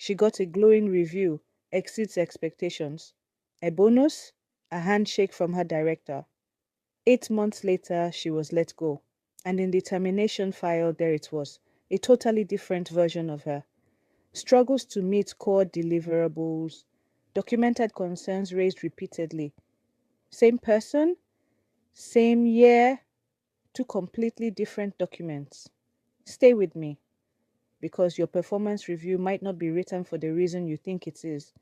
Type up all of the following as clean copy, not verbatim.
She got a glowing review, exceeds expectations. A bonus? A handshake from her director. 8 months later, she was let go. And in the termination file, there it was, a totally different version of her. Struggles to meet core deliverables, documented concerns raised repeatedly. Same person, same year, two completely different documents. Stay with me, because your performance review might not be written for the reason you think it is.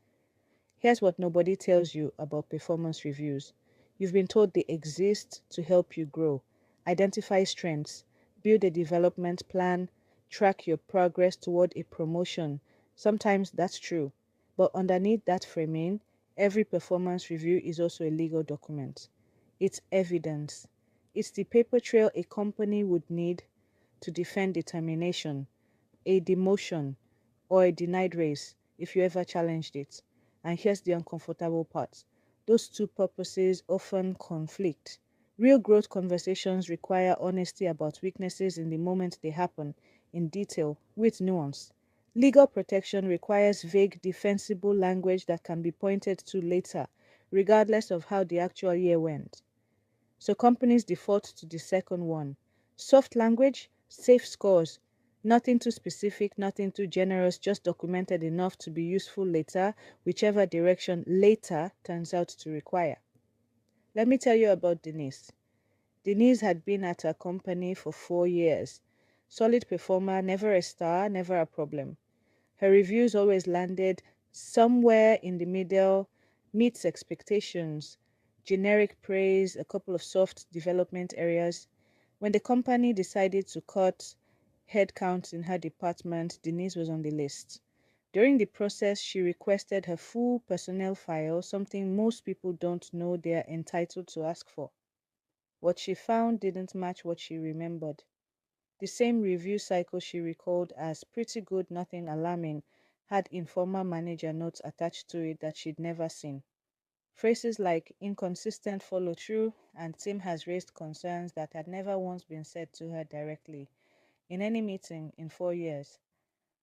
Here's what nobody tells you about performance reviews. You've been told they exist to help you grow, identify strengths, build a development plan, track your progress toward a promotion. Sometimes that's true. But underneath that framing, every performance review is also a legal document. It's evidence. It's the paper trail a company would need to defend determination, a demotion, or a denied raise if you ever challenged it. And here's the uncomfortable part. Those two purposes often conflict. Real growth conversations require honesty about weaknesses in the moment they happen, in detail, with nuance. Legal protection requires vague, defensible language that can be pointed to later, regardless of how the actual year went. So companies default to the second one. Soft language, safe scores. Nothing too specific, nothing too generous, just documented enough to be useful later, whichever direction later turns out to require. Let me tell you about Denise. Denise had been at her company for 4 years. Solid performer, never a star, never a problem. Her reviews always landed somewhere in the middle, meets expectations, generic praise, a couple of soft development areas. When the company decided to cut headcount in her department, Denise was on the list. During the process, she requested her full personnel file, something most people don't know they are entitled to ask for. What she found didn't match what she remembered. The same review cycle she recalled as pretty good, nothing alarming, had informal manager notes attached to it that she'd never seen. Phrases like inconsistent follow through and team has raised concerns that had never once been said to her directly in any meeting in 4 years.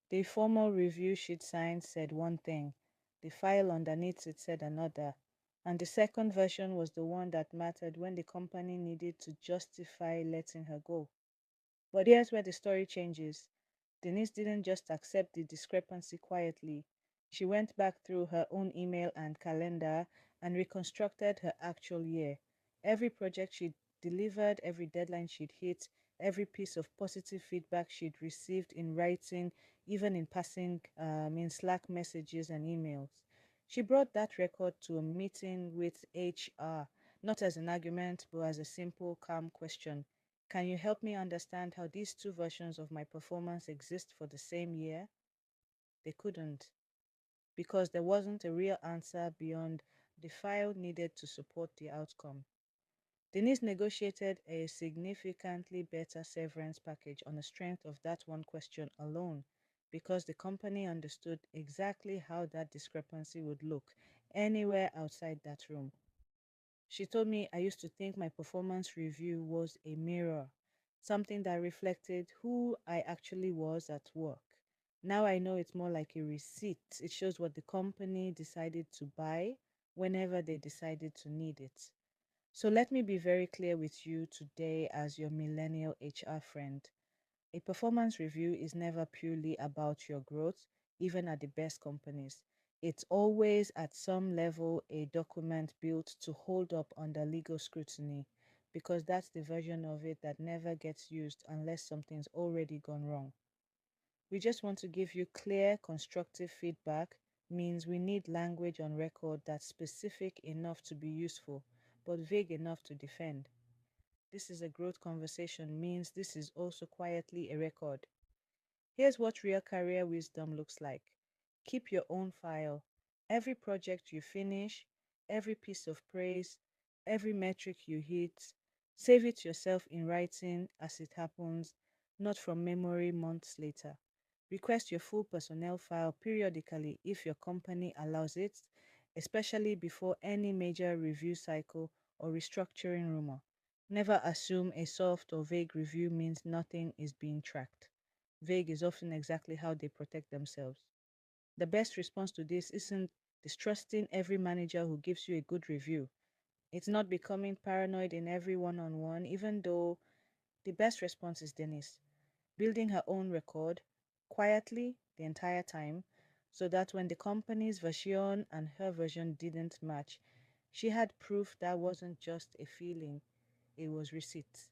The formal review she'd signed said one thing, the file underneath it said another, and the second version was the one that mattered when the company needed to justify letting her go. But here's where the story changes. Denise didn't just accept the discrepancy quietly. She went back through her own email and calendar and reconstructed her actual year. Every project she'd delivered, every deadline she'd hit, every piece of positive feedback she'd received in writing, even in passing, in Slack messages and emails. She brought that record to a meeting with HR, not as an argument, but as a simple, calm question. Can you help me understand how these two versions of my performance exist for the same year? They couldn't, because there wasn't a real answer beyond the file needed to support the outcome. Denise negotiated a significantly better severance package on the strength of that one question alone, because the company understood exactly how that discrepancy would look anywhere outside that room. She told me I used to think my performance review was a mirror, something that reflected who I actually was at work. Now I know it's more like a receipt. It shows what the company decided to buy whenever they decided to need it. So let me be very clear with you today as your millennial HR friend. A performance review is never purely about your growth, even at the best companies. It's always at some level a document built to hold up under legal scrutiny, because that's the version of it that never gets used unless something's already gone wrong. We just want to give you clear, constructive feedback, means we need language on record that's specific enough to be useful, but vague enough to defend. This is a growth conversation, means this is also quietly a record. Here's what real career wisdom looks like. Keep your own file. Every project you finish, every piece of praise, every metric you hit, save it yourself in writing as it happens, not from memory months later. Request your full personnel file periodically if your company allows it, especially before any major review cycle or restructuring rumor. Never assume a soft or vague review means nothing is being tracked. Vague is often exactly how they protect themselves. The best response to this isn't distrusting every manager who gives you a good review. It's not becoming paranoid in every one on one, even though the best response is Denise, building her own record quietly the entire time so that when the company's version and her version didn't match, she had proof that wasn't just a feeling, it was receipts.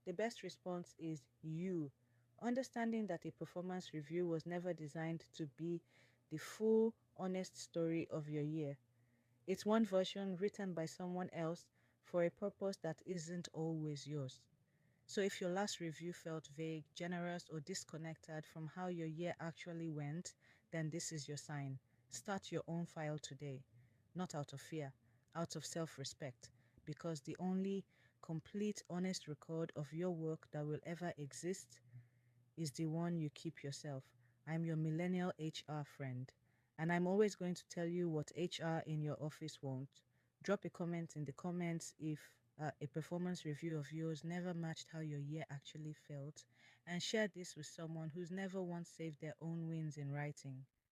The best response is you, understanding that a performance review was never designed to be the full, honest story of your year. It's one version written by someone else for a purpose that isn't always yours. So if your last review felt vague, generous, or disconnected from how your year actually went, then this is your sign. Start your own file today, not out of fear, out of self-respect, because the only complete, honest record of your work that will ever exist is the one you keep yourself. I'm your millennial HR friend, and I'm always going to tell you what HR in your office won't. Drop a comment in the comments if a performance review of yours never matched how your year actually felt, and share this with someone who's never once saved their own wins in writing.